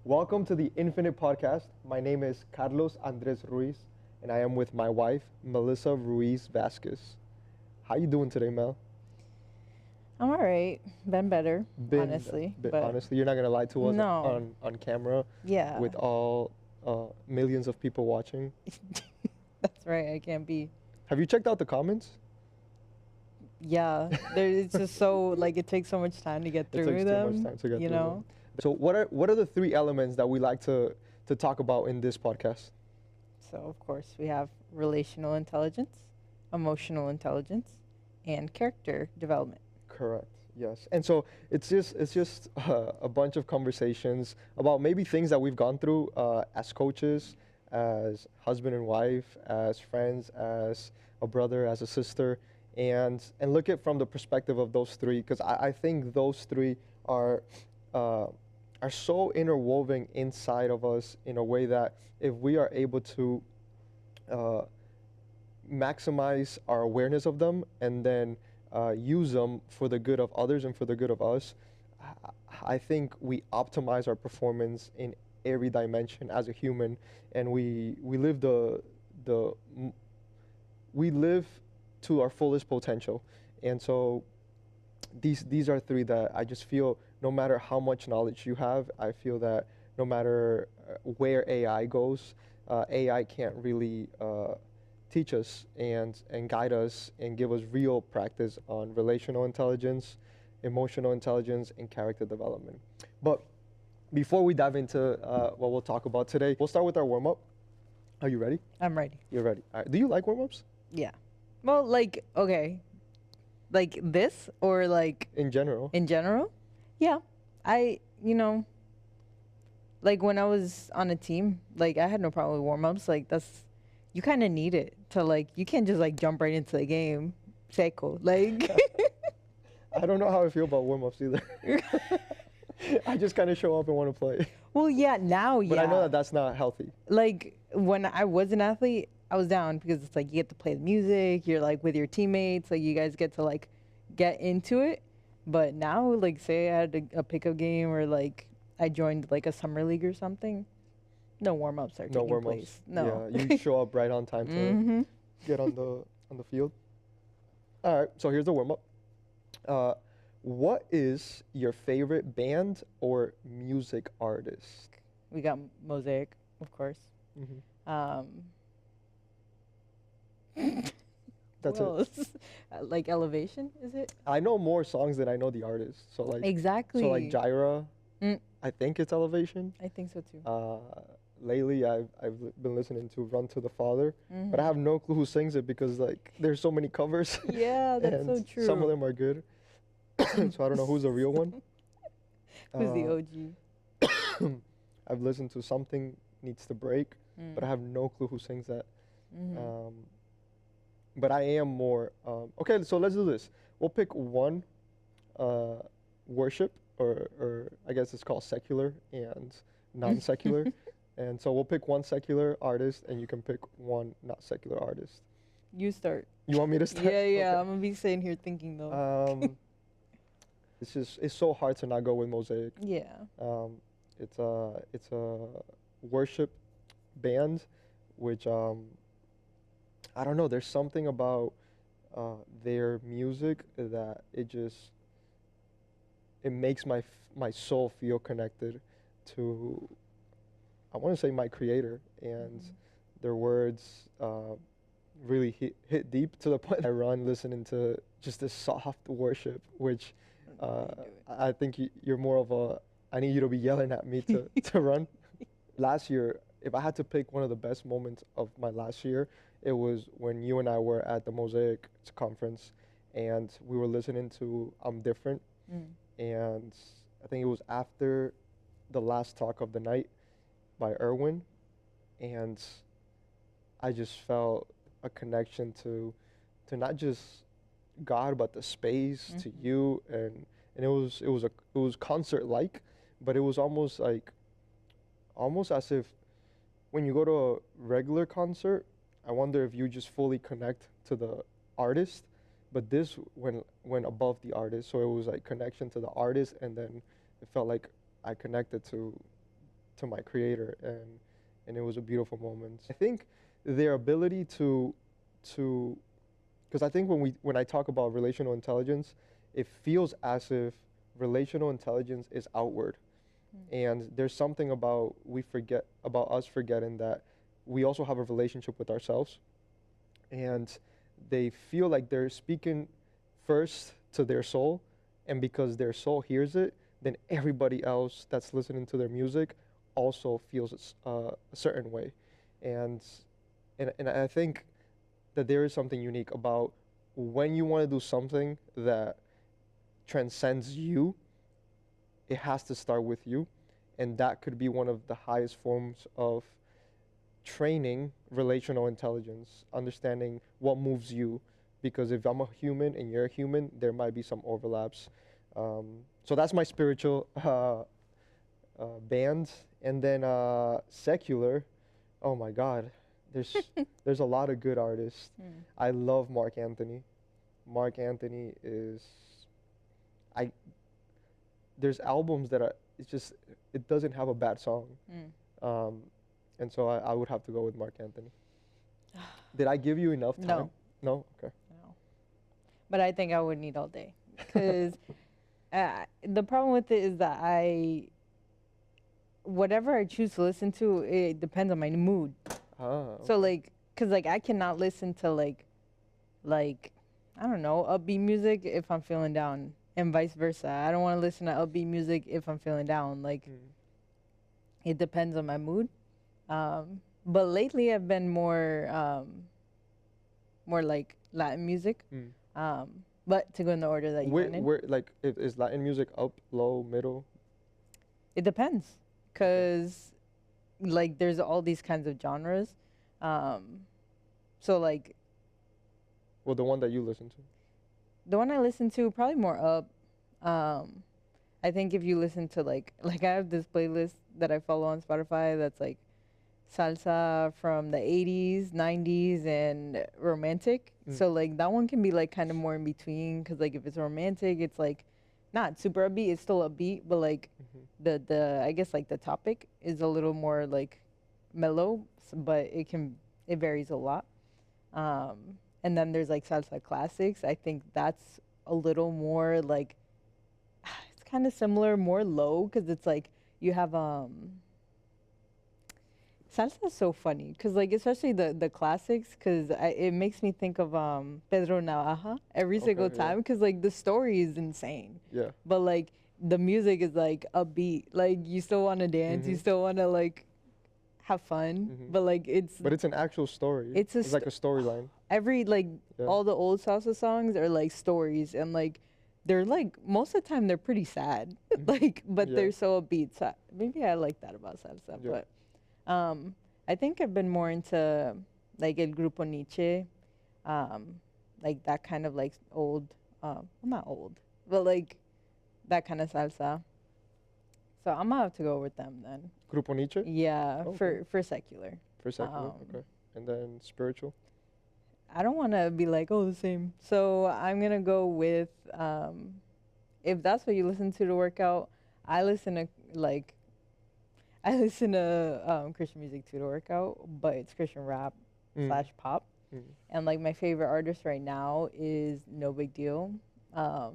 Welcome to the Infinite Podcast. My name is Carlos Andres Ruiz, and I am with my wife, Melissa Ruiz Vasquez. How you doing today, Mel? I'm all right. Been better, Been, honestly. been But honestly, you're not gonna lie to us no, on camera yeah, with all millions of people watching. that's right. I can't be. Have you checked out the comments? Yeah, it's just so like it takes so much time to get It through takes too much them. time to get You through know. them. So what are the three elements that we like to talk about in this podcast? So of course we have relational intelligence, emotional intelligence, and character development. Correct. Yes. And so it's just a bunch of conversations about maybe things that we've gone through as coaches, as husband and wife, as friends, as a brother, as a sister, and look at from the perspective of those three because I think those three are uh, are so interwoven inside of us in a way that if we are able to uh, maximize our awareness of them and then use them for the good of others and for the good of us, I think we optimize our performance in every dimension as a human, and we live the we live to our fullest potential. And so these are three that I just feel no matter how much knowledge you have, I feel that no matter where AI goes, AI can't really teach us and guide us and give us real practice on relational intelligence, emotional intelligence, and character development. But before we dive into what we'll talk about today, we'll start with our warm up. Are you ready? I'm ready. You're ready. All right. Do you like warm ups? Yeah. Well, like okay, like this or like In general? in general. Yeah, I like when I was on a team, like I had no problem with warm ups. Like that's you kind of need it to like you can't just like jump right into the game. Seco. Like I don't know how I feel about warm ups either. I just kind of show up and want to play. well, yeah, now yeah. But I know that that's not healthy. Like when I was an athlete, I was down because it's like you get to play the music, you're like with your teammates, like you guys get to like get into it. But now, like say I had a pickup game or like I joined like a summer league or something, no warm ups are No taking warm ups. place. No. Yeah, you show up right on time to Mm-hmm. get on the field. All right, so here's the warm up. Uh, what is your favorite band or music artist? We got Mosaic, of course. Hmm. Um, That's who it. else? Like Elevation, is it? I know more songs than I know the artist. Exactly. So like Gyra, Mm, I think it's Elevation. I think so too. Lately, been listening to Run to the Father, but I Mhm. have no clue who sings it because like there's so many covers, Yeah, that's and so true. some of them are good. So I don't know who's the real one. Who's the Uh, OG? I've listened to Something Needs to Break, but I have no clue who sings that. Mm-hmm. But I am more okay. So let's do this. We'll pick one uh, worship, or I guess it's called secular and non-secular. And so we'll pick one secular artist, and you can pick one not secular artist. You start. You want me to start? Yeah, yeah. Okay. I'm gonna be sitting here thinking though. It's so hard to not go with Mosaic. Yeah. It's a worship band, which I don't know. There's something about their music that it makes my soul feel connected to, I want to say, my creator, and Mhm. their words really hit deep to the point I run listening to just this soft worship, which I know how you do it. I think you're more of a, I need you to be yelling at me to run. Last year, if I had to pick one of the best moments of my last year, it was when you and I were at the Mosaic conference and we were listening to I'm Different. Mm. And I think it was after the last talk of the night by Erwin. And I just felt a connection to not just God, but the space, to Mhm. you. And it was concert like, but it was almost as if when you go to a regular concert, I wonder if you just fully connect to the artist, but this went above the artist, so it was like connection to the artist, and then it felt like I connected to my creator, and it was a beautiful moment. I think their ability to because I think when I talk about relational intelligence, it feels as if relational intelligence is outward, and there's something about we forget about us forgetting that we also have a relationship with ourselves, and they feel like they're speaking first to their soul, and because their soul hears it, then everybody else that's listening to their music also feels a certain way, and and I think that there is something unique about when you want to do something that transcends you, it has to start with you, and that could be one of the highest forms of training relational intelligence, understanding what moves you. Because if I'm a human and you're a human, there might be some overlaps. So that's my spiritual band. And then secular, oh my God, there's there's a lot of good artists. I love Mark Anthony. Mark Anthony is, I there's albums that are, it's just, it doesn't have a bad song. And so I would have to go with Mark Anthony. Did I give you enough time? No. No? Okay. No. But I think I would need all day. Because the problem with it is that whatever I choose to listen to, it depends on my mood. Okay. So, like, because, like, I cannot listen to, like, I don't know, upbeat music if I'm feeling down, and vice versa. I don't want to listen to upbeat music if I'm feeling down. Like, it depends on my mood. But lately, I've been more like Latin music. But to go in the order that you went in, Where, like, is Latin music up, low, middle? it depends, cause like there's all these kinds of genres. So like Well, the one that you listen to. the one I listen to probably more up. I think if you listen to like I have this playlist that I follow on Spotify that's like salsa from the 80s, 90s, and romantic. So like that one can be like kind of more in between, because like if it's romantic, it's like not super upbeat, it's still upbeat, but like the I guess like the topic is a little more like mellow, but it varies a lot. And then there's like salsa classics. I think that's a little more like it's kind of similar, more low, because it's like you have salsa is so funny, because like especially the classics, because it makes me think of Pedro Navaja every single time, because like the story is insane. Yeah. But like the music is like upbeat, like you still want to dance, you still want to like have fun, but like But it's an actual story. It's like a storyline. every like all the old salsa songs are like stories, and like they're like most of the time they're pretty sad, like, but they're so upbeat. So maybe I like that about salsa. But I think I've been more into like El Grupo Nietzsche, like that kind of like old, well, not old, but like that kind of salsa. So I'm gonna have to go with them then. Grupo Nietzsche? Yeah, Okay. for secular. For secular? Okay. And then spiritual? I don't want to be like, oh, the same. So I'm going to go with, if that's what you listen to work out, I listen to Christian music too to work out, but it's Christian rap / pop. And like my favorite artist right now is No Big Deal. I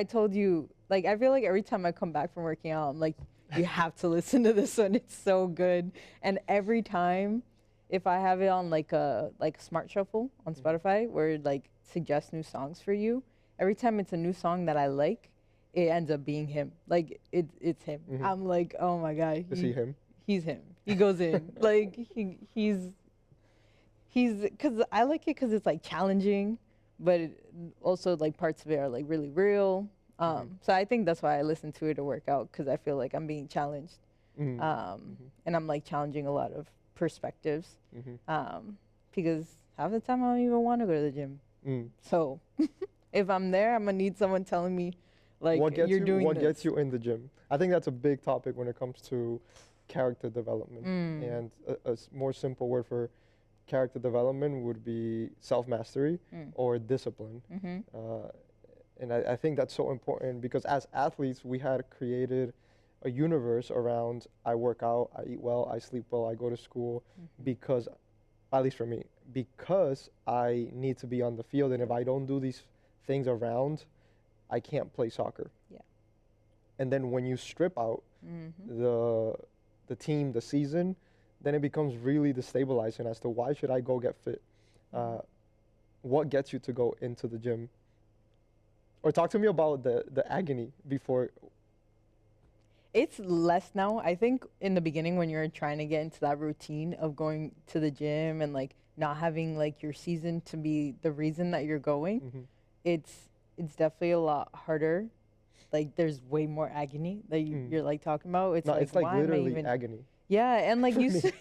told you, like, I feel like every time I come back from working out, I'm like, you have to listen to this one. It's so good. And every time, if I have it on like a smart shuffle on Spotify where it like suggests new songs for you, every time it's a new song that I like, it ends up being him. Like it's him. I'm like, oh my God. Is he him? He's him. He goes in. Like he's because I like it because it's like challenging, but also like parts of it are like really real. So I think that's why I listen to it to work out, because I feel like I'm being challenged, and I'm like challenging a lot of perspectives, because half the time I don't even want to go to the gym. So if I'm there, I'm gonna need someone telling me like you're doing what this. gets you in the gym. I think that's a big topic when it comes to character development. And a more simple word for character development would be self-mastery or discipline. And I think that's so important, because as athletes, we had created a universe around I work out, I eat well, I sleep well, I go to school because, at least for me, because I need to be on the field, and if I don't do these things around, I can't play soccer. Yeah. And then when you strip out the team, the season, then it becomes really destabilizing as to why should I go get fit? What gets you to go into the gym? Or talk to me about the agony before. It's less now. I think in the beginning when you're trying to get into that routine of going to the gym and like not having like your season to be the reason that you're going, it's definitely a lot harder. Like there's way more agony that you're like talking about. It's No, like it's like why am I literally even agony. Yeah, and like For me.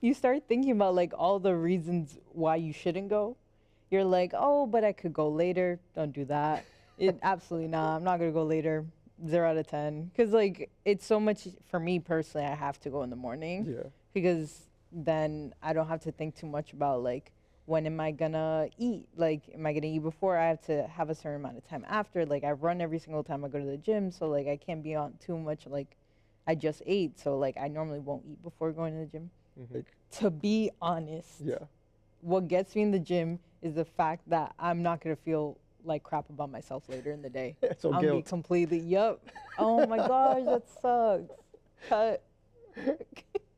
you start thinking about like all the reasons why you shouldn't go. You're like, oh, but I could go later. Don't do that. Absolutely not. I'm not gonna go later. 0 out of 10. Because like it's so much for me personally. I have to go in the morning. Yeah. Because then I don't have to think too much about like when am I gonna eat? Like, am I gonna eat before? I have to have a certain amount of time after. Like I run every single time I go to the gym, so like I can't be on too much like I just ate. So like I normally won't eat before going to the gym. Like, to be honest, what gets me in the gym is the fact that I'm not gonna feel like crap about myself later in the day. So I'm guilt. be completely Oh my gosh, that sucks. Cut.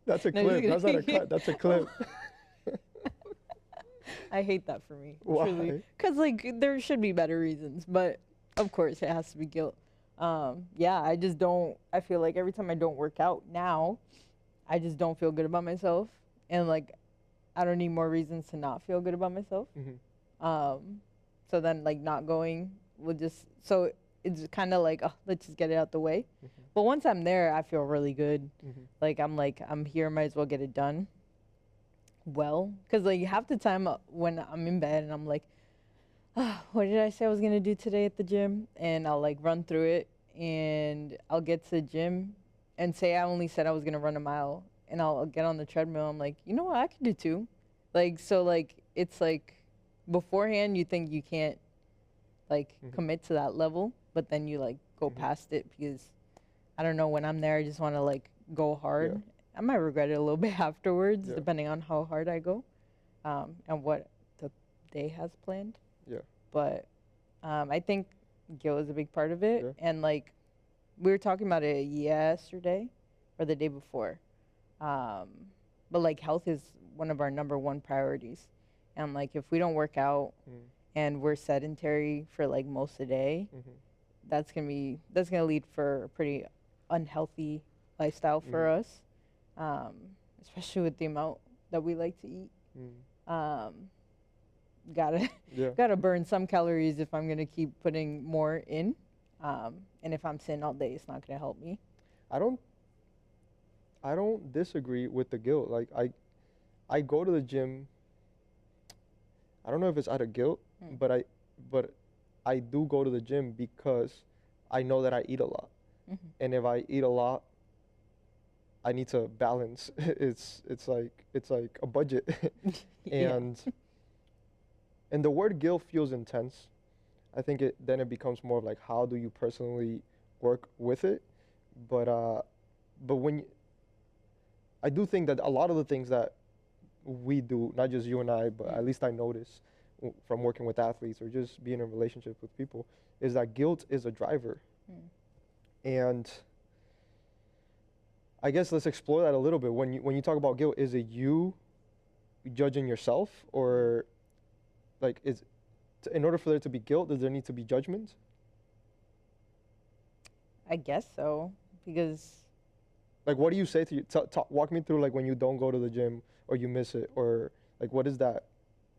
That's a No, clip. That's not a cut. That's a clip. I hate that for me. Why? Because like there should be better reasons, but of course it has to be guilt. Yeah, I just don't. I feel like every time I don't work out now, I just don't feel good about myself, and like I don't need more reasons to not feel good about myself. So then like not going will just so it's kind of like, oh, let's just get it out the way. But once I'm there, I feel really good. Like I'm here, might as well get it done. Well, because like half the time when I'm in bed and I'm like, oh, what did I say I was gonna do today at the gym? And I'll like run through it, and I'll get to the gym, and say I only said I was gonna run a mile, and I'll get on the treadmill. I'm like, you know what, I could do 2. Like so, like it's like beforehand you think you can't like commit to that level, but then you like go past it because I don't know, when I'm there I just want to like go hard. I might regret it a little bit afterwards depending on how hard I go and what the day has planned. But I think guilt is a big part of it. And like we were talking about it yesterday or the day before, but like health is one of our number 1 priorities. And like if we don't work out and we're sedentary for like most of the day, that's gonna lead for a pretty unhealthy lifestyle for us, especially with the amount that we like to eat. Gotta burn some calories if I'm gonna keep putting more in, and if I'm sitting all day, it's not gonna help me. I don't disagree with the guilt. Like I go to the gym. I don't know if it's out of guilt, but I do go to the gym because I know that I eat a lot. And if I eat a lot, I need to balance. It's like a budget. And the word guilt feels intense. I think then it becomes more of like, how do you personally work with it? But I do think that a lot of the things that we do, not just you and I, but at least I notice from working with athletes or just being in relationship with people, is that guilt is a driver. And I guess let's explore that a little bit. When you talk about guilt, is it you judging yourself, or like in order for there to be guilt, does there need to be judgment? I guess so, because like, what do you say to you? Walk me through like when you don't go to the gym or you miss it, or like what is that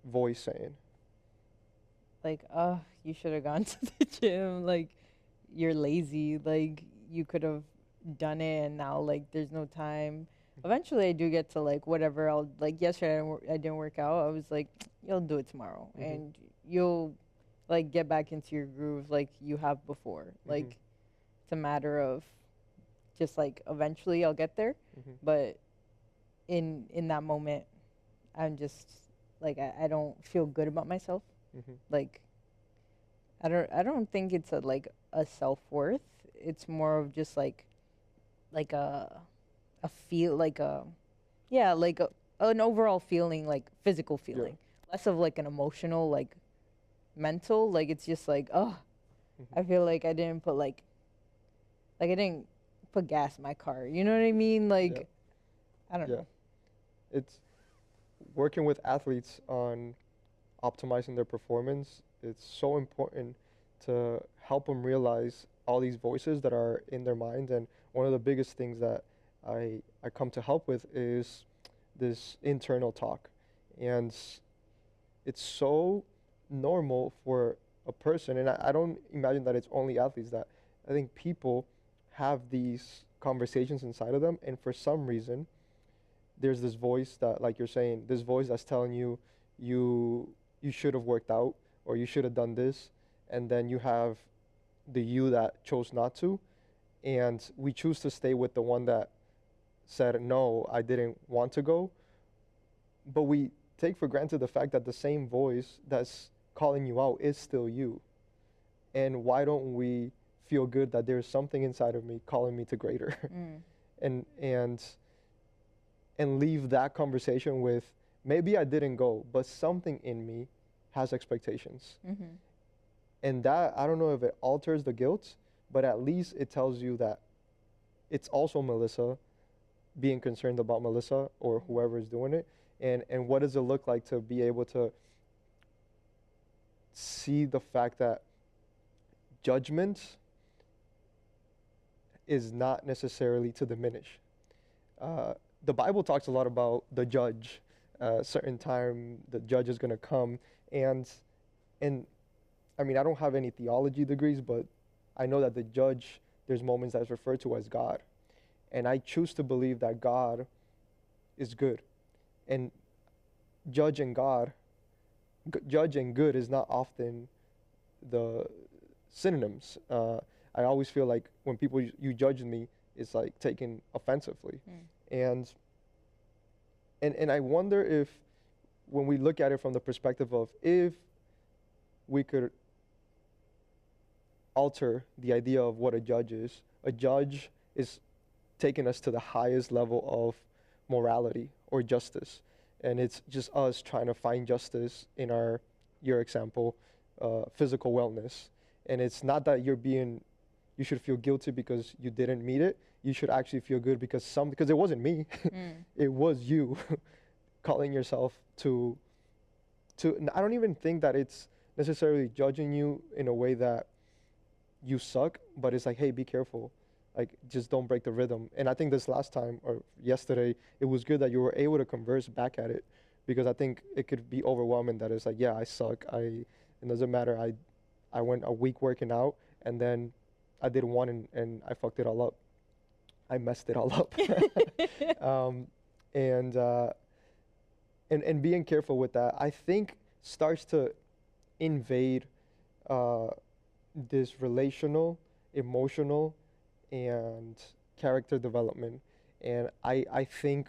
voice saying? Like, oh, you should have gone to the gym. Like, you're lazy. Like, you could have done it, and now like there's no time. Eventually, I do get to like whatever. I'll like yesterday I didn't work out. I was like, you'll do it tomorrow, and you'll like get back into your groove like you have before. Like, it's a matter of just like eventually I'll get there, but in that moment, I'm just like I don't feel good about myself. Like, I don't think it's a self-worth. It's more of just like like a feel like a yeah like an overall feeling, like physical Yeah. feeling, less of like an emotional, like mental, like it's just like, oh, Hmm. I feel like I didn't put I didn't put gas in my car, you know what I mean, Yeah. like I don't Yeah. know. It's working with athletes on optimizing their performance. It's so important to help them realize all these voices that are in their mind. And one of the biggest things that I come to help with is this internal talk. And it's so normal for a person, and I don't imagine that it's only athletes, that I think people have these conversations inside of them, and for some reason there's this voice that, like you're saying, this voice that's telling you you you should have worked out, or you should have done this, and then you have the you that chose not to, and we choose to stay with the one that said no, I didn't want to go, but we take for granted the fact that the same voice that's calling you out is still you. And why don't we feel good that there's something inside of me calling me to greater? Mm. and and and leave that conversation with, maybe I didn't go, but something in me has expectations. Mm-hmm. And that, I don't know if it alters the guilt, but at least it tells you that it's also Melissa being concerned about Melissa or Mm-hmm. whoever is doing it. And what does it look like to be able to see the fact that judgment is not necessarily to diminish. Uh, the Bible talks a lot about the judge. Certain time the judge is going to come, and and I mean, I don't have any theology degrees, but I know that the judge, there's moments that's referred to as God, and I choose to believe that God is good, and judging God, judging good is not often the synonyms. I always feel like when people you judge me, it's like taken offensively, Mm. and and I wonder if when we look at it from the perspective of, if we could alter the idea of what a judge is taking us to the highest level of morality or justice, and it's just us trying to find justice in your example, physical wellness, and it's not that you should feel guilty because you didn't meet it. You should actually feel good because it wasn't me, Mm. it was you calling yourself to. I don't even think that it's necessarily judging you in a way that you suck, but it's like, hey, be careful. Like, just don't break the rhythm. And I think this last time or yesterday, it was good that you were able to converse back at it, because I think it could be overwhelming that it's like, yeah, I suck. It doesn't matter. I went a week working out, and then I did one, and I fucked it all up. I messed it all up. um, and, uh, and being careful with that, I think, starts to invade uh, this relational, emotional, and character development. And I think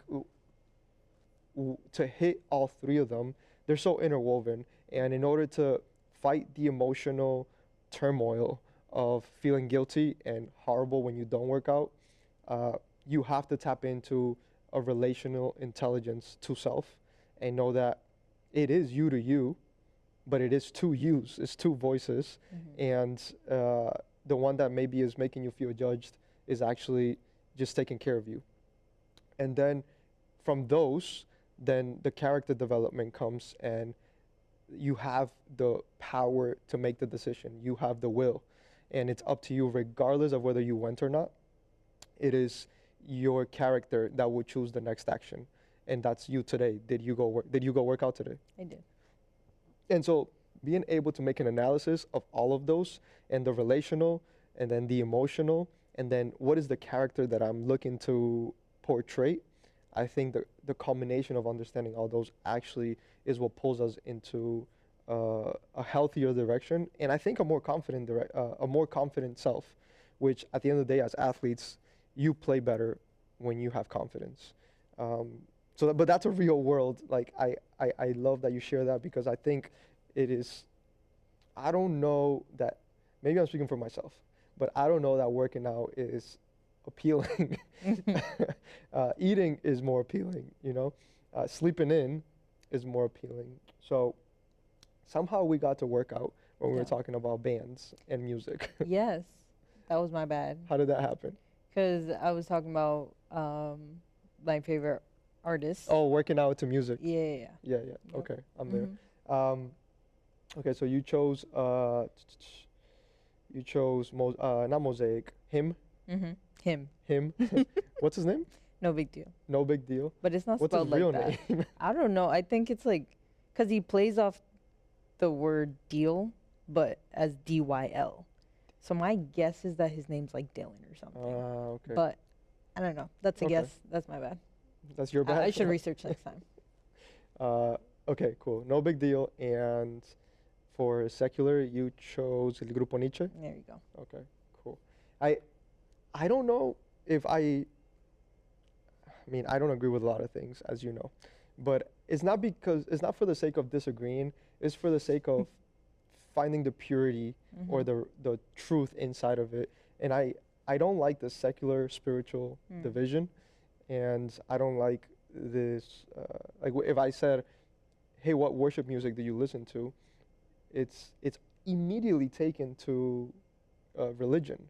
to hit all three of them, they're so interwoven. And in order to fight the emotional turmoil of feeling guilty and horrible when you don't work out, uh, you have to tap into a relational intelligence to self and know that it is you to you, but it is two yous, it's two voices, Mm-hmm. and the one that maybe is making you feel judged is actually just taking care of you. And then from those, then the character development comes, and you have the power to make the decision. You have the will, and it's up to you, regardless of whether you went or not. It is your character that will choose the next action, and that's you today. Did you go work out today? I did. And so being able to make an analysis of all of those, and the relational, and then the emotional, and then what is the character that I'm looking to portray, I think the combination of understanding all those actually is what pulls us into a healthier direction, and I think a more confident self, which at the end of the day, as athletes, you play better when you have confidence. Um, but that's a real world. Like, I love that you share that, because I think it is. I don't know that. Maybe I'm speaking for myself, but I don't know that working out is appealing. Eating is more appealing, you know. Sleeping in is more appealing. So somehow we got to work out when we were Yeah. talking about bands and music. Yes, that was my bad. How did that happen? Because I was talking about my favorite artist. Oh, working out to music. Yeah, yeah, yeah. Yeah, yeah. Yep. Okay, I'm Mhm. there. Okay, so you chose not Mosaic, him, Him. him. What's his name? No big deal. No big deal. But it's not What's his spelled like real that. name? I don't know. I think it's like, because he plays off the word deal, but as DYL. So my guess is that his name's like Dylan or something. Okay. But I don't know. That's a Okay. guess. That's my bad. That's your bad. I should research next time. Okay, cool. No big deal. And for secular, you chose El Grupo Nietzsche. There you go. Okay, cool. I don't know if I mean, I don't agree with a lot of things, as you know, but it's not for the sake of disagreeing. It's for the sake of finding the purity or the truth inside of it. And I don't like the secular spiritual division, and I don't like this. If I said, "Hey, what worship music do you listen to?" It's immediately taken to religion,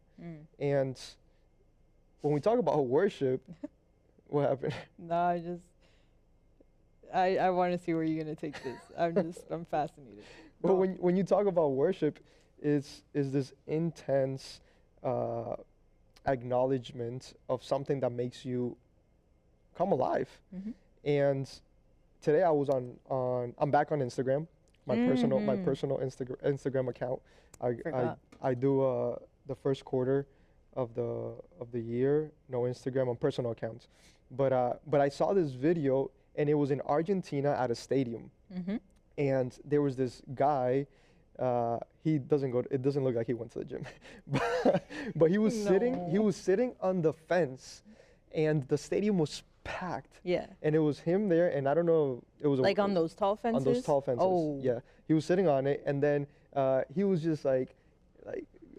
and when we talk about worship, what happened? No, I want to see where you're gonna take this. I'm fascinated. Well, Go. when you talk about worship, is this intense acknowledgement of something that makes you come alive. And today I was I'm back on Instagram, my personal Instagram account. Forgot. I do the first quarter of the year, no Instagram on personal accounts. But I saw this video and it was in Argentina at a stadium. And there was this guy, it doesn't look like he went to the gym, but he was sitting on the fence, and the stadium was packed. Yeah. And it was him there, and I don't know, it was Like on those tall fences? on those tall fences. Oh. Yeah, he was sitting on it, and then he was just like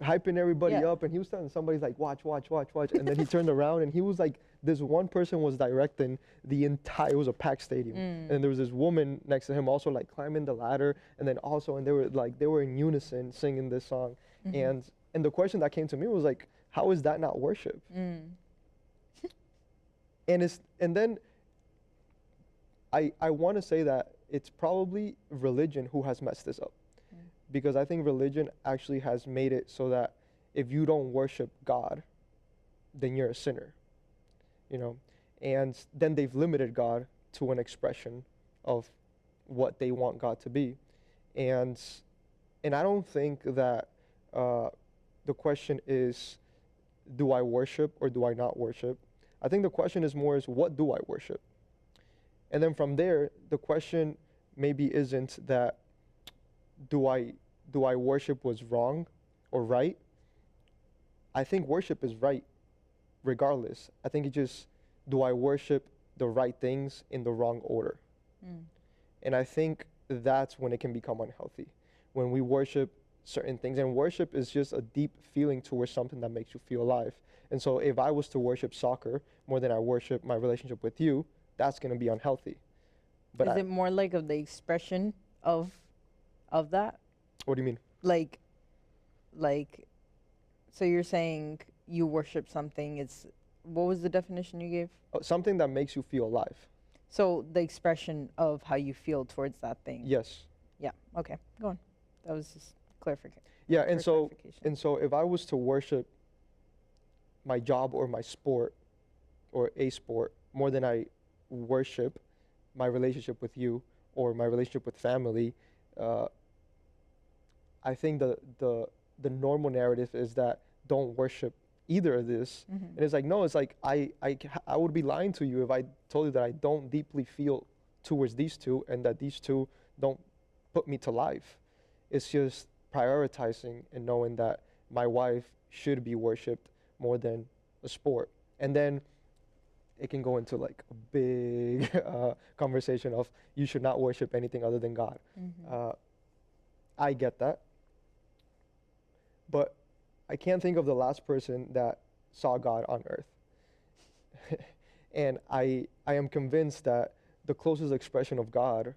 hyping everybody Yeah. up, and he was telling somebody like, watch, and then he turned around, and he was like, this one person was directing it was a packed stadium, and there was this woman next to him also like climbing the ladder, and then also, and they were in unison singing this song, and the question that came to me was like, how is that not worship? And then I want to say that it's probably religion who has messed this up, because I think religion actually has made it so that if you don't worship God, then you're a sinner, you know, and then they've limited God to an expression of what they want God to be, and I don't think that the question is, do I worship or do I not worship? I think the question is what do I worship? And then from there, the question maybe isn't that do I worship was wrong or right? I think worship is right regardless. I think it's just, do I worship the right things in the wrong order? And I think that's when it can become unhealthy. When we worship certain things, and worship is just a deep feeling towards something that makes you feel alive. And so if I was to worship soccer more than I worship my relationship with you, that's going to be unhealthy. But is it more like of the expression of that? What do you mean? Like, so you're saying you worship something, what was the definition you gave? Something that makes you feel alive. So the expression of how you feel towards that thing. Yes. Yeah. Okay. Go on. That was just clarification. Yeah, and so if I was to worship my job or my sport or a sport more than I worship my relationship with you or my relationship with family, I think the normal narrative is that don't worship either of this. And it's like, no, it's like I would be lying to you if I told you that I don't deeply feel towards these two and that these two don't put me to life. It's just prioritizing and knowing that my wife should be worshipped more than a sport. And then it can go into like a big conversation of you should not worship anything other than God. I get that. But I can't think of the last person that saw God on earth. And I am convinced that the closest expression of God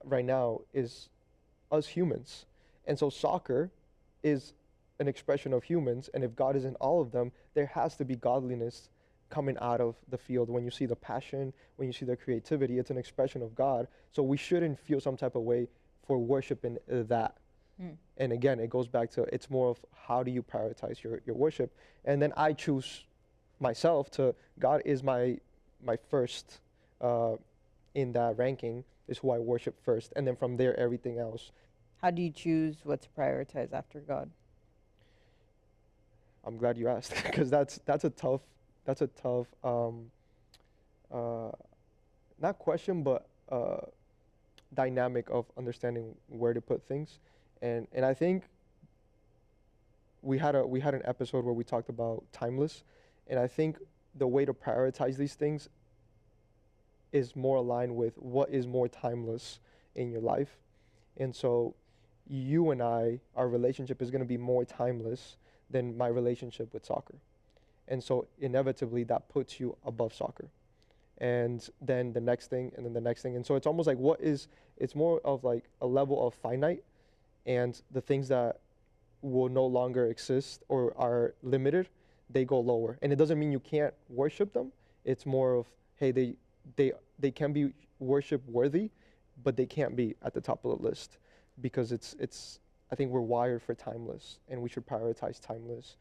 right now is us humans. And so soccer is an expression of humans, and if God is in all of them, there has to be godliness coming out of the field. When you see the passion, when you see the creativity, it's an expression of God. So we shouldn't feel some type of way for worshiping that. And again, it goes back to, it's more of how do you prioritize your worship. And then I choose myself to, God is my first in that ranking, is who I worship first. And then from there, everything else. How do you choose what to prioritize after God? I'm glad you asked, because that's a tough not question, but dynamic of understanding where to put things. And I think we had an episode where we talked about timeless, and I think the way to prioritize these things is more aligned with what is more timeless in your life. And so you and I, our relationship is going to be more timeless than my relationship with soccer. And so inevitably that puts you above soccer. And then the next thing, and then the next thing. And so it's almost like it's more of like a level of finite, and the things that will no longer exist or are limited, they go lower. And it doesn't mean you can't worship them. It's more of, hey, they can be worship worthy, but they can't be at the top of the list, because it's I think we're wired for timeless, and we should prioritize timeless.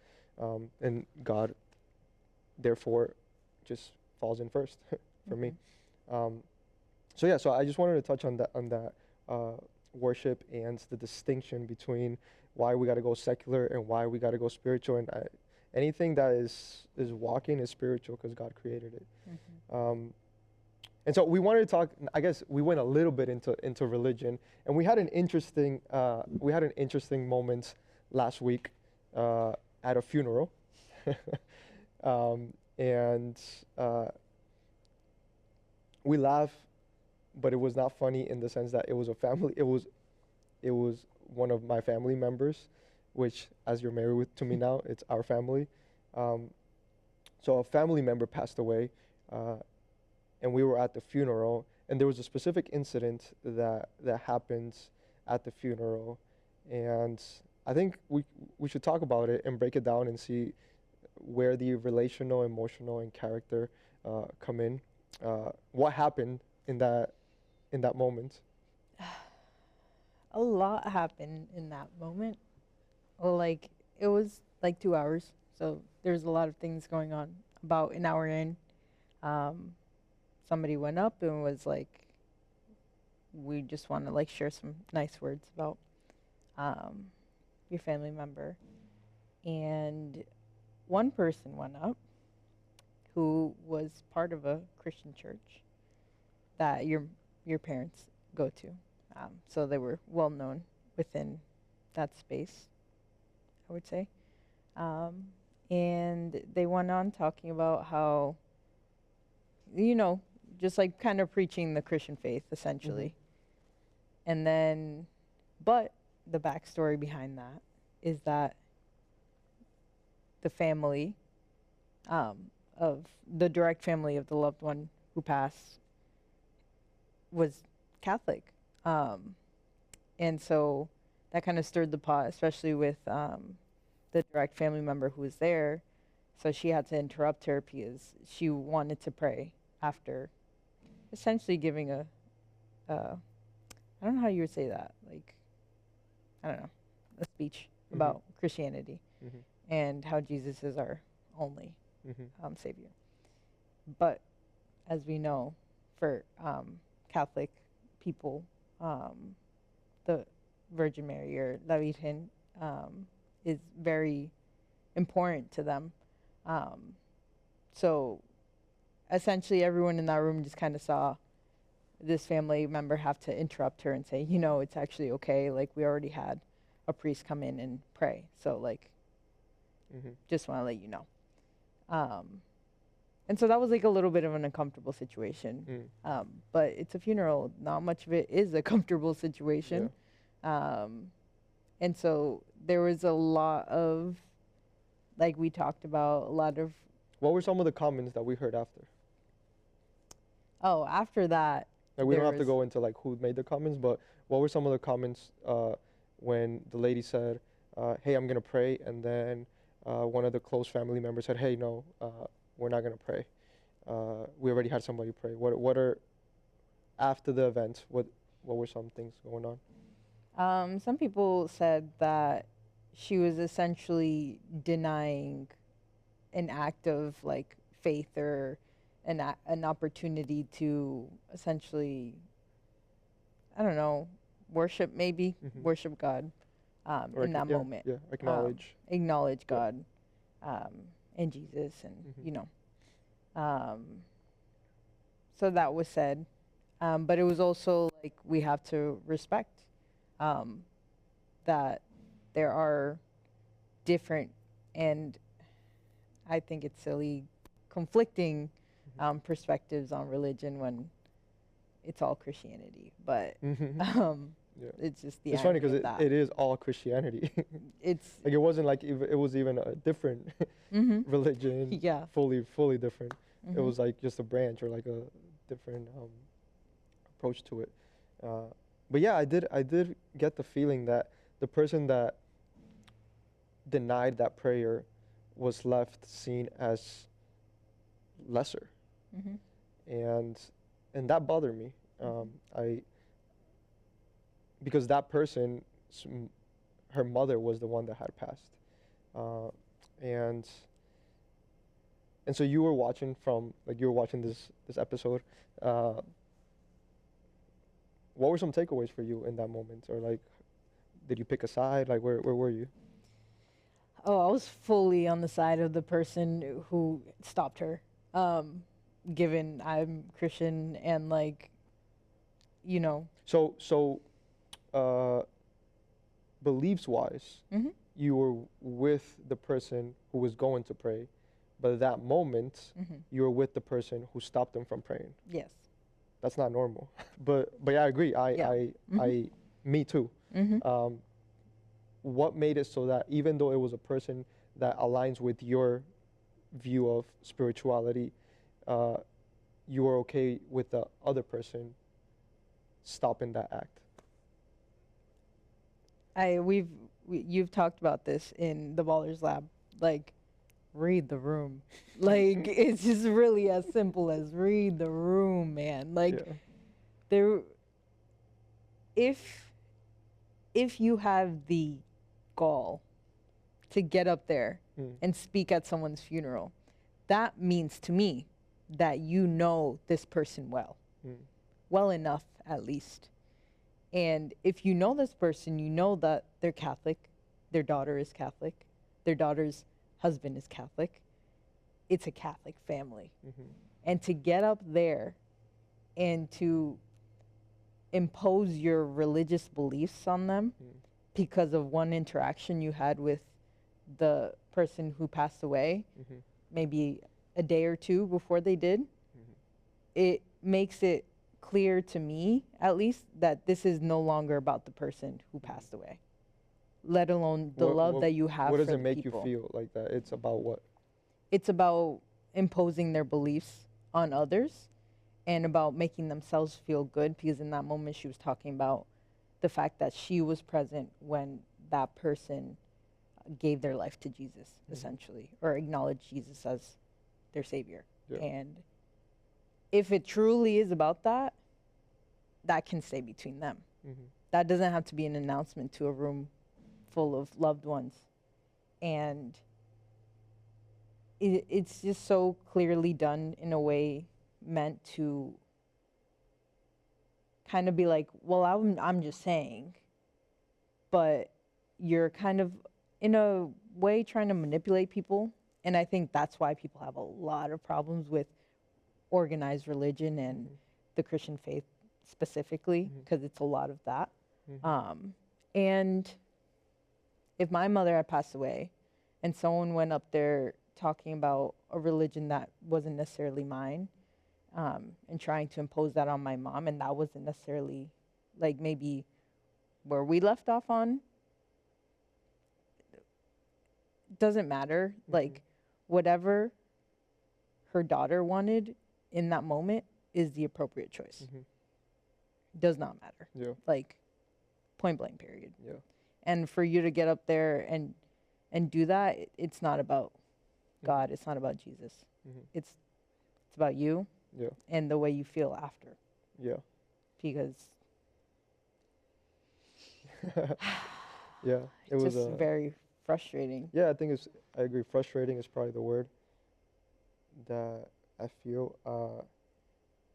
And God, therefore, just falls in first for me. So yeah, so I just wanted to touch on that worship and the distinction between why we got to go secular and why we got to go spiritual. And anything that is walking is spiritual because God created it. And so we wanted to talk. I guess we went a little bit into religion, and we had an interesting moment last week at a funeral. And we laugh, but it was not funny in the sense that it was a family. It was one of my family members, which, as you're married to me now, it's our family. So a family member passed away, and we were at the funeral, and there was a specific incident that happened at the funeral, and I think we should talk about it and break it down and see where the relational, emotional, and character come in. What happened in that moment? A lot happened in that moment. Like, it was like 2 hours, so there's a lot of things going on. About an hour in, somebody went up and was like, we just want to like share some nice words about your family member. And one person went up who was part of a Christian church that your parents go to. So they were well known within that space, I would say. And they went on talking about how, just like kind of preaching the Christian faith, essentially. And then, but the backstory behind that is that the family, of the direct family of the loved one who passed, was Catholic. And so that kind of stirred the pot, especially with the direct family member who was there. So she had to interrupt her because she wanted to pray after essentially giving I don't know how you would say that, like, I don't know, a speech about Christianity and how Jesus is our only Savior. But as we know, for Catholic people, the Virgin Mary, or La Virgen, is very important to them. So essentially everyone in that room just kind of saw this family member have to interrupt her and say, it's actually okay. Like, we already had a priest come in and pray. So, like, just want to let you know. And so that was like a little bit of an uncomfortable situation. But it's a funeral. Not much of it is a comfortable situation. Yeah. And so there was a lot of like we talked about, a lot of. What were some of the comments that we heard after? Oh, after that, Like, we don't there have to was. go into like who made the comments, but what were some of the comments when the lady said, "Hey, I'm gonna pray," and then one of the close family members said, "Hey, no, we're not gonna pray. We already had somebody pray." What are after the event? What were some things going on? Some people said that she was essentially denying an act of like faith or an opportunity to essentially, I don't know, worship maybe, Hmm. worship God Or in that yeah, moment. yeah, acknowledge. Acknowledge Yeah. God um, and Jesus, and Hmm. you know. Um, so that was said, but it was also like we have to respect um, that there are different, and I think it's silly, conflicting perspectives on religion when it's all Christianity. But Hmm. um, Yeah. it's just the It's funny irony because of that. it is all Christianity. It's Like, it wasn't like it was even a different mm-hmm. religion, Yeah. fully different. It Mm-hmm. was like just a branch or like a different approach to it. Uh, but yeah, I did get the feeling that the person that denied that prayer was left seen as lesser, Mm-hmm. and that bothered me. Mm-hmm. I Because that person, her mother was the one that had passed, uh, and so you were watching from like you were watching this episode. Uh, what were some takeaways for you in that moment, or like did you pick a side? Like where were you? Oh, I was fully on the side of the person who stopped her. Um, Given I'm Christian and like, you know. So uh, beliefs wise, Mm-hmm. you were with the person who was going to pray, but at that moment Mm-hmm. you were with the person who stopped them from praying. Yes. That's not normal. But yeah, I agree. Yeah. Mm-hmm. Me too. Mm-hmm. Um, what made it so that even though it was a person that aligns with your view of spirituality, uh, you were okay with the other person stopping that act? You've talked about this in the Ballers Lab, like read the room. Like it's just really as simple as read the room, man. Like Yeah. there, if you have the gall to get up there Mm. and speak at someone's funeral, that means to me that you know this person Mm. well enough at least. And if you know this person, you know that they're Catholic, their daughter is Catholic, their daughter's husband is Catholic. It's a Catholic family. Mm-hmm. And to get up there and to impose your religious beliefs on them Mm. because of one interaction you had with the person who passed away, Mm-hmm. maybe a day or two before they did, Mm-hmm. it makes it clear to me, at least, that this is no longer about the person who passed away, let alone the What love what that you what have does for it the make you people. feel like that? It's about what? It's about imposing their beliefs on others and about making themselves feel good, because in that moment she was talking about the fact that she was present when that person gave their life to Jesus, Mm-hmm. essentially, or acknowledged Jesus as their savior. Yeah. And if it truly is about that, that can stay between them. Mm-hmm. That doesn't have to be an announcement to a room full of loved ones. And it's just so clearly done in a way meant to kind of be like, well, I'm just saying, but you're kind of in a way trying to manipulate people. And I think that's why people have a lot of problems with organized religion and Mm-hmm. the Christian faith specifically, Mm-hmm. because it's a lot of that. Mm-hmm. And if my mother had passed away and someone went up there talking about a religion that wasn't necessarily mine, and trying to impose that on my mom, and that wasn't necessarily like maybe where we left off on, doesn't matter. Like, whatever her daughter wanted in that moment is the appropriate choice. Does not matter. Yeah. Like, point blank, period. Yeah. And for you to get up there and do that, it's not about God. It's not about Jesus. It's about you. Yeah. And the way you feel after. Yeah. Because yeah, it it's was just very frustrating. yeah, I agree. Frustrating is probably the word that I feel.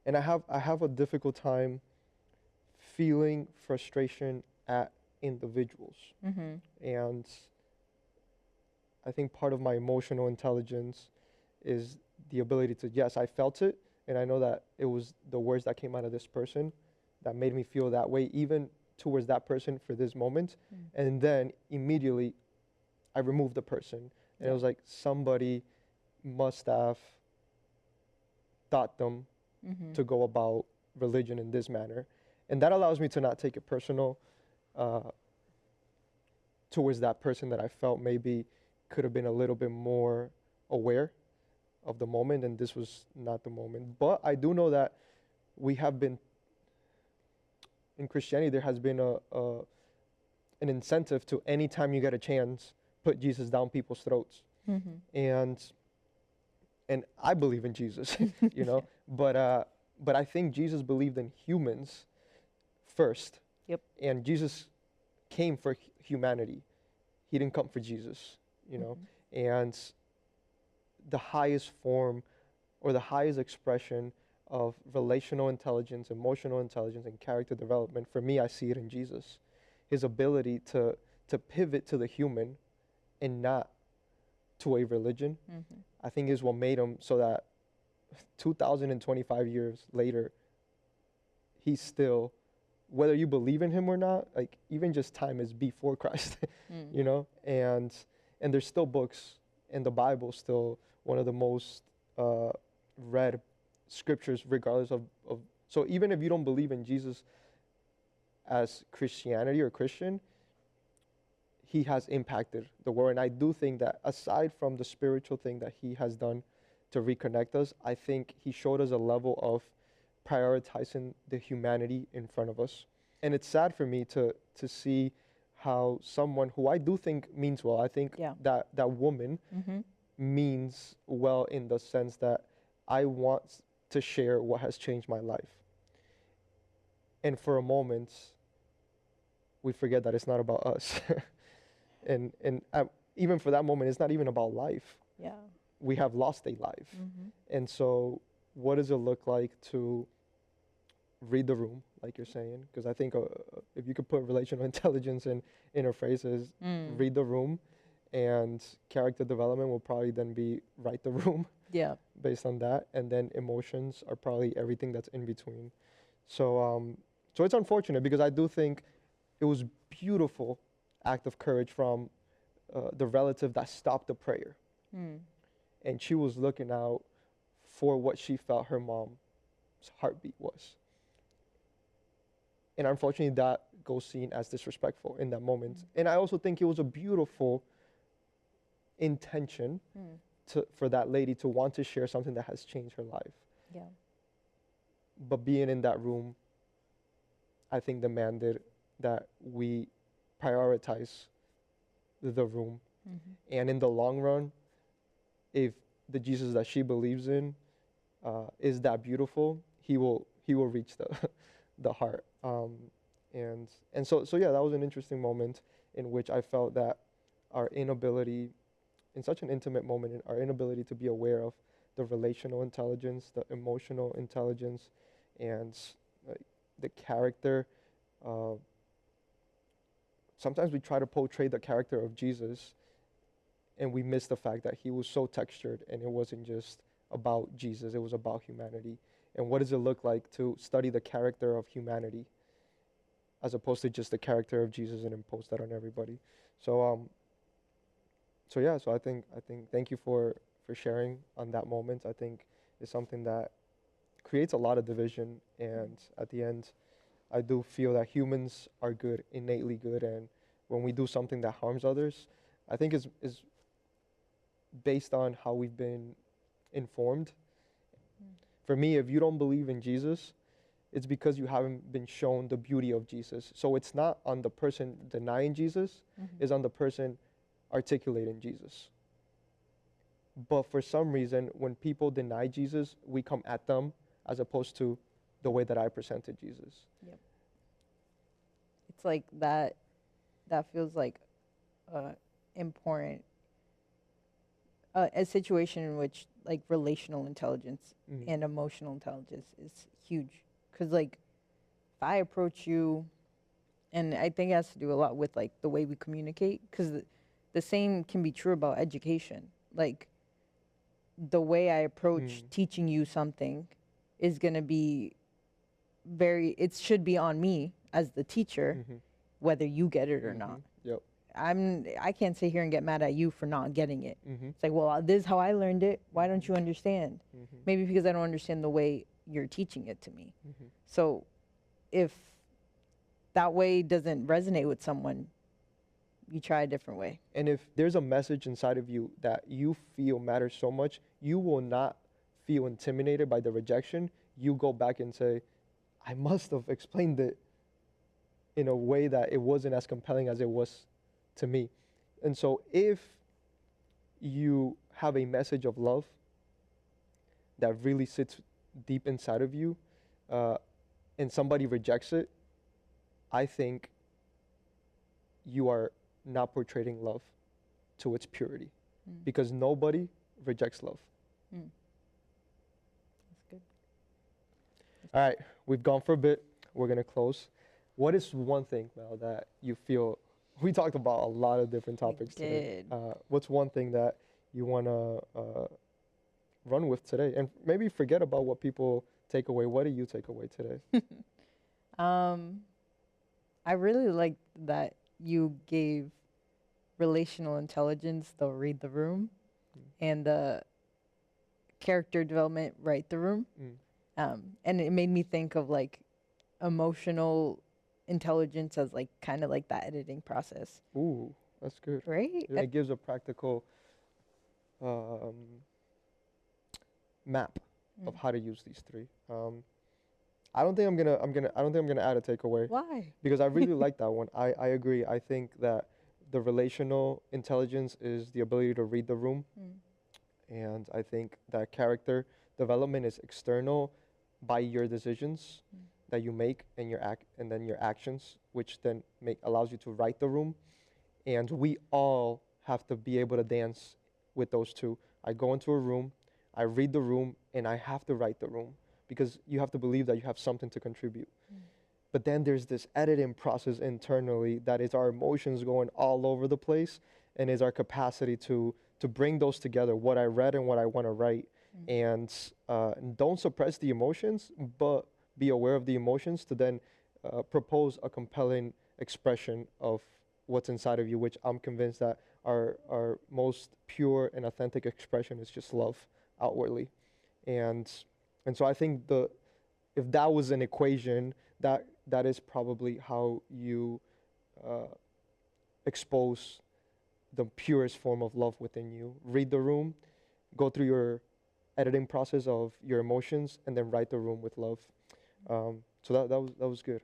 And I have a difficult time feeling frustration at individuals. And I think part of my emotional intelligence is the ability to, yes, I felt it, and I know that it was the words that came out of this person that made me feel that way, even towards that person for this moment. And then immediately I removed the person. And it was like somebody must have taught them to go about religion in this manner. And that allows me to not take it personal towards that person that I felt maybe could have been a little bit more aware of the moment, and this was not the moment. But I do know that we have been, in Christianity, there has been an incentive to, anytime you get a chance, put Jesus down people's throats. And I believe in Jesus, you know, but I think Jesus believed in humans first. And Jesus came for humanity. He didn't come for Jesus, you know. And the highest form or the highest expression of relational intelligence, emotional intelligence, and character development, for me, I see it in Jesus. His ability to pivot to the human and not to a religion, I think is what made him so that 2,025 years later, he's still, whether you believe in him or not, like even just time is before Christ, you know? And there's still books, and the Bible's still one of the most read scriptures regardless of, so even if you don't believe in Jesus as Christianity or Christian, he has impacted the world. And I do think that aside from the spiritual thing that he has done to reconnect us, I think he showed us a level of prioritizing the humanity in front of us. And it's sad for me to see how someone who I do think means well, I think that woman means well in the sense that I want to share what has changed my life. And for a moment, we forget that it's not about us. and even for that moment, it's not even about life. Yeah. We have lost a life. And so what does it look like to read the room, like you're saying? Because I think if you could put relational intelligence in a phrase, is read the room, and character development will probably then be write the room. Yeah. Based on that, and then emotions are probably everything that's in between. So so it's unfortunate because I do think it was beautiful act of courage from the relative that stopped the prayer. And she was looking out for what she felt her mom's heartbeat was. And unfortunately, that goes seen as disrespectful in that moment. And I also think it was a beautiful intention for that lady to want to share something that has changed her life. Yeah. But being in that room, I think demanded that we prioritize the room. And in the long run, if the Jesus that she believes in is that beautiful, he will reach the heart. And so yeah, that was an interesting moment in which I felt that our inability, in such an intimate moment, in our inability to be aware of the relational intelligence, the emotional intelligence, and the character. Sometimes we try to portray the character of Jesus, and we miss the fact that he was so textured, and it wasn't just about Jesus, it was about humanity. And what does it look like to study the character of humanity as opposed to just the character of Jesus and impose that on everybody? So yeah, so I think thank you for sharing on that moment. I think it's something that creates a lot of division, and at the end, I do feel that humans are good, innately good, and when we do something that harms others, I think is based on how we've been informed. Mm. For me, if you don't believe in Jesus, it's because you haven't been shown the beauty of Jesus. So it's not on the person denying Jesus, Mm-hmm. it's on the person articulating Jesus. But for some reason, when people deny Jesus, we come at them as opposed to the way that I presented Jesus. Yep. It's like that. That feels like important. A situation in which like relational intelligence Mm. and emotional intelligence is huge. Because like if I approach you, and I think it has to do a lot with like the way we communicate. Because the same can be true about education. Like the way I approach Mm. teaching you something is going to be it should be on me as the teacher, Mm-hmm. whether you get it or Mm-hmm. not. Yep. I can't sit here and get mad at you for not getting it. Mm-hmm. It's like, well, this is how I learned it. Why don't you understand? Mm-hmm. Maybe because I don't understand the way you're teaching it to me. Mm-hmm. So if that way doesn't resonate with someone, you try a different way. And if there's a message inside of you that you feel matters so much, you will not feel intimidated by the rejection. You go back and say, I must have explained it in a way that it wasn't as compelling as it was to me. And so if you have a message of love that really sits deep inside of you, and somebody rejects it, I think you are not portraying love to its purity, Mm. because nobody rejects love. Mm. That's good. All right, we've gone for a bit. We're going to close. What is one thing, Mel, that you feel, we talked about a lot of different topics today. did. What's one thing that you want to run with today? And maybe forget about what people take away. What do you take away today? I really like that you gave relational intelligence the read the room and the character development write the room. Mm. And it made me think of like emotional intelligence as like kind of like that editing process, Ooh, that's good. right? Yeah, it gives a practical um, map of Mm. how to use these three. I don't think I'm gonna add a takeaway Why? because I really like that one. I agree. I think that the relational intelligence is the ability to read the room, Mm. and I think that character development is external by your decisions Mm. that you make and then your actions, which then allows you to write the room. And we all have to be able to dance with those two. I go into a room, I read the room, and I have to write the room because you have to believe that you have something to contribute. Mm. But then there's this editing process internally that is our emotions going all over the place and is our capacity to bring those together, what I read and what I want to write. Mm. And don't suppress the emotions, but be aware of the emotions to then propose a compelling expression of what's inside of you, which I'm convinced that our most pure and authentic expression is just love outwardly. And and so I think if that was an equation, that is probably how you uh, expose the purest form of love within you. Read the room, go through your editing process of your emotions, and then write the room with love. So that was good.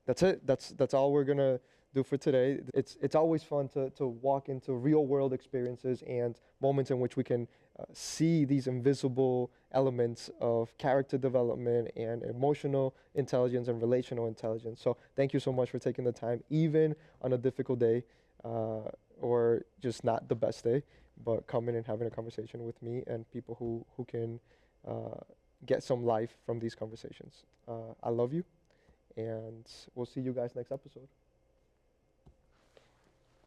That's it. That's all we're gonna do for today. It's always fun to walk into real world experiences and moments in which we can see these invisible elements of character development and emotional intelligence and relational intelligence. So thank you so much for taking the time, even on a difficult day, or just not the best day, but coming and having a conversation with me and people who can get some life from these conversations. I love you, and we'll see you guys next episode.